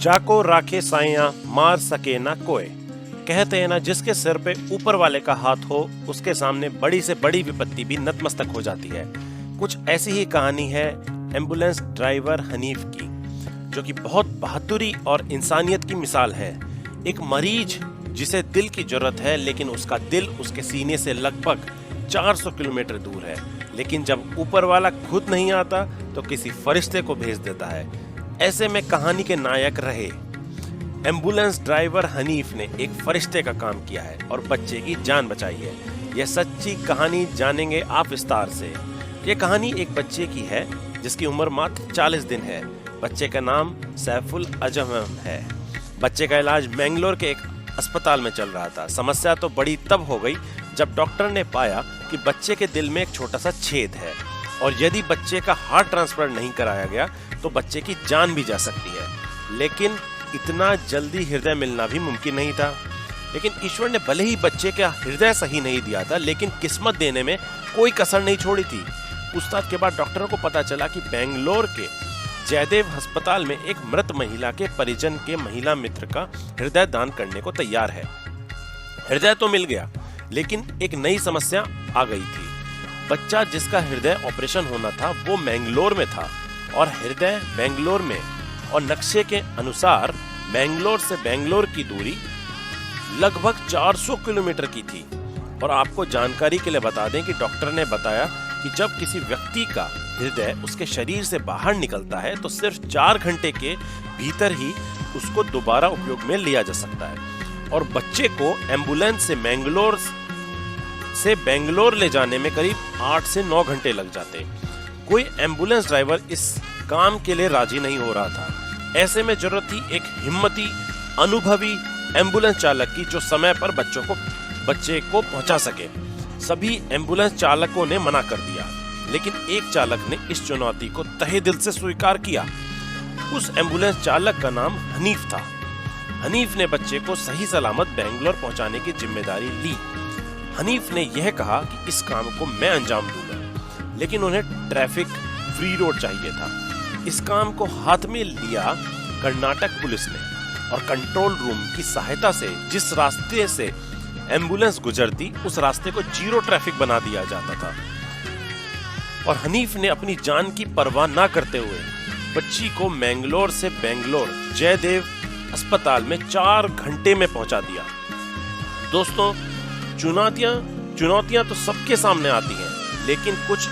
जाको राखे साइयां मार सके ना कोई। कहते हैं ना, जिसके सिर पे ऊपर वाले का हाथ हो उसके सामने बड़ी से बड़ी विपत्ति भी नतमस्तक हो जाती है। कुछ ऐसी ही कहानी है एम्बुलेंस ड्राइवर हनीफ की, जो कि बहुत बहादुरी और इंसानियत की मिसाल है। एक मरीज जिसे दिल की जरूरत है, लेकिन उसका दिल उसके सीने से लगभग 400 किलोमीटर दूर है, लेकिन जब ऊपर वाला खुद नहीं आता तो किसी फरिश्ते को भेज देता है। ऐसे में कहानी के नायक रहे एम्बुलेंस ड्राइवर हनीफ ने एक फरिश्ते का काम किया है और बच्चे की जान बचाई है। यह सच्ची कहानी जानेंगे आप विस्तार से। यह कहानी एक बच्चे की है जिसकी उम्र मात्र 40 दिन है। बच्चे का नाम सैफुल अजम है। बच्चे का इलाज बेंगलोर के एक अस्पताल में चल रहा था। समस्या तो बड़ी तब हो गई जब डॉक्टर ने पाया कि बच्चे के दिल में एक छोटा सा छेद है और यदि बच्चे का हार्ट ट्रांसप्लांट नहीं कराया गया तो बच्चे की जान भी जा सकती है। लेकिन इतना जल्दी हृदय मिलना भी मुमकिन नहीं था। लेकिन ईश्वर ने भले ही बच्चे का हृदय सही नहीं दिया था, लेकिन किस्मत देने में कोई कसर नहीं छोड़ी थी। पूछताछ के बाद डॉक्टरों को पता चला कि बेंगलोर के जयदेव अस्पताल में एक मृत महिला के परिजन के महिला मित्र का हृदय दान करने को तैयार है। हृदय तो मिल गया, लेकिन एक नई समस्या आ गई थी। बच्चा जिसका हृदय ऑपरेशन होना था वो बेंगलोर में था और हृदय बेंगलोर में, और नक्शे के अनुसार बेंगलोर से बेंगलोर की दूरी लगभग 400 किलोमीटर की थी। और आपको जानकारी के लिए बता दें कि डॉक्टर ने बताया कि जब किसी व्यक्ति का हृदय उसके शरीर से बाहर निकलता है तो सिर्फ 4 घंटे के भीतर ही उसको दोबारा उपयोग में लिया जा सकता है। और बच्चे को एम्बुलेंस से बेंगलोर ले जाने में करीब 8 से 9 घंटे लग जाते। कोई एम्बुलेंस ड्राइवर इस काम के लिए राजी नहीं हो रहा था। ऐसे में जरूरत थी एक हिम्मती, अनुभवी एम्बुलेंस चालक की जो समय पर बच्चे को पहुंचा सके। सभी एम्बुलेंस चालकों ने मना कर दिया, लेकिन एक चालक ने इस चुनौती को तहे दिल से स्वीकार किया। उस एम्बुलेंस चालक का नाम हनीफ था। हनीफ ने बच्चे को सही सलामत बेंगलोर पहुंचाने की जिम्मेदारी ली। हनीफ ने यह कहा कि इस काम को मैं अंजाम दूंगा, लेकिन उन्हें ट्रैफिक फ्री रोड चाहिए था। इस काम को हाथ में लिया कर्नाटक पुलिस ने, और कंट्रोल रूम की सहायता से जिस रास्ते से एम्बुलेंस गुजरती उस रास्ते को जीरो ट्रैफिक बना दिया जाता था। और हनीफ ने अपनी जान की परवाह ना करते हुए बच्ची को मैंगलोर से बेंगलोर जयदेव अस्पताल में 4 घंटे में पहुंचा दिया। दोस्तों, चुनौतियां तो सबके सामने आती हैं, लेकिन कुछ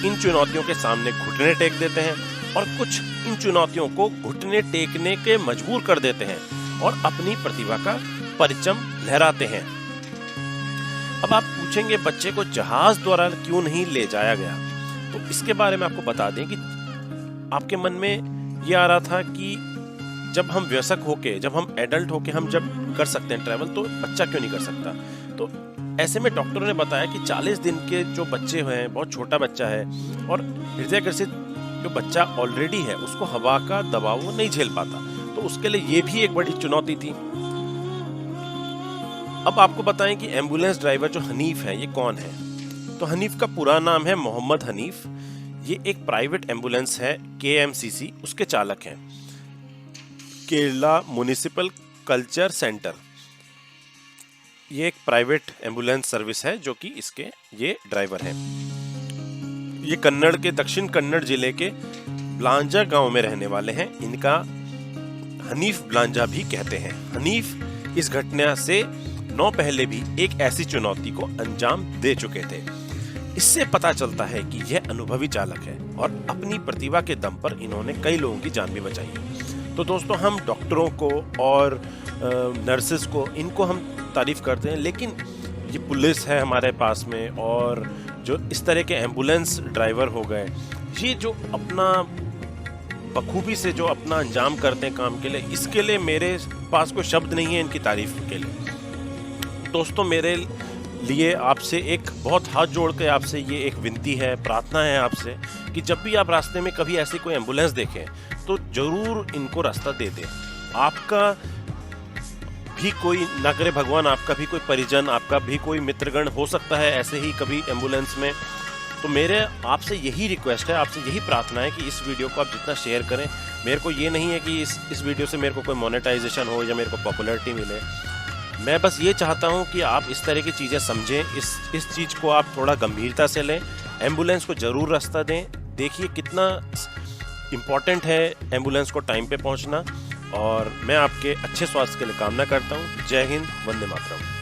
इन चुनौतियों के सामने घुटने टेक देते हैं और कुछ इन चुनौतियों को घुटने टेकने के मजबूर कर देते हैं और अपनी प्रतिभा का परचम लहराते हैं। अब आप पूछेंगे, बच्चे को जहाज द्वारा क्यों नहीं ले जाया गया? तो इसके बारे में आपको बता दें कि आपके मन में ये आ रहा था कि जब हम वयस्क होके, जब हम एडल्ट होके हम जब कर सकते हैं ट्रैवल, तो बच्चा क्यों नहीं कर सकता? तो ऐसे में डॉक्टरों ने बताया कि 40 दिन के जो बच्चे हैं, बहुत छोटा बच्चा है और हृदय ग्रसित जो बच्चा ऑलरेडी है उसको हवा का दबाव वो नहीं झेल पाता, तो उसके लिए ये भी एक बड़ी चुनौती थी। अब आपको बताएं कि एम्बुलेंस ड्राइवर जो हनीफ है ये कौन है। तो हनीफ का पूरा नाम है मोहम्मद हनीफ। ये एक प्राइवेट एम्बुलेंस है, KMCC, उसके चालक हैं। केरला म्युनिसिपल कल्चर सेंटर, ये एक प्राइवेट एम्बुलेंस सर्विस है जो कि ये ड्राइवर है। ये कन्नड़ के दक्षिण कन्नड़ जिले के ब्लांजा गांव में रहने वाले हैं। इनका हनीफ ब्लांजा भी कहते हैं। हनीफ इस घटना से 9 पहले भी एक ऐसी चुनौती को अंजाम दे चुके थे। इससे पता चलता है कि यह अनुभवी चालक है और अपनी प्रतिभा के दम पर इन्होंने कई लोगों की जान भी बचाई है। तो दोस्तों, हम डॉक्टरों को और नर्सेस को, इनको हम तारीफ करते हैं, लेकिन ये पुलिस है हमारे पास में और जो इस तरह के एम्बुलेंस ड्राइवर हो गए, ये जो अपना बखूबी से जो अपना अंजाम करते हैं काम के लिए, इसके लिए मेरे पास कोई शब्द नहीं है इनकी तारीफ के लिए। दोस्तों, मेरे लिए आपसे एक बहुत हाथ जोड़ के आपसे ये एक विनती है, प्रार्थना है आपसे कि जब भी आप रास्ते में कभी ऐसी कोई एम्बुलेंस देखें तो जरूर इनको रास्ता दे दें। आपका भी कोई, ना करे भगवान, आपका भी कोई परिजन, आपका भी कोई मित्रगण हो सकता है ऐसे ही कभी एम्बुलेंस में। तो मेरे आपसे यही रिक्वेस्ट है, आपसे यही प्रार्थना है कि इस वीडियो को आप जितना शेयर करें, मेरे को ये नहीं है कि इस वीडियो से मेरे को कोई मोनेटाइजेशन हो या मेरे को पॉपुलैरिटी मिले। मैं बस ये चाहता हूँ कि आप इस तरह की चीज़ें समझें, इस चीज़ को आप थोड़ा गंभीरता से लें। एम्बुलेंस को ज़रूर रास्ता दें। देखिए कितना इम्पॉर्टेंट है एम्बुलेंस को टाइम पे पहुँचना। और मैं आपके अच्छे स्वास्थ्य के लिए कामना करता हूँ। जय हिंद, वंदे मातरम।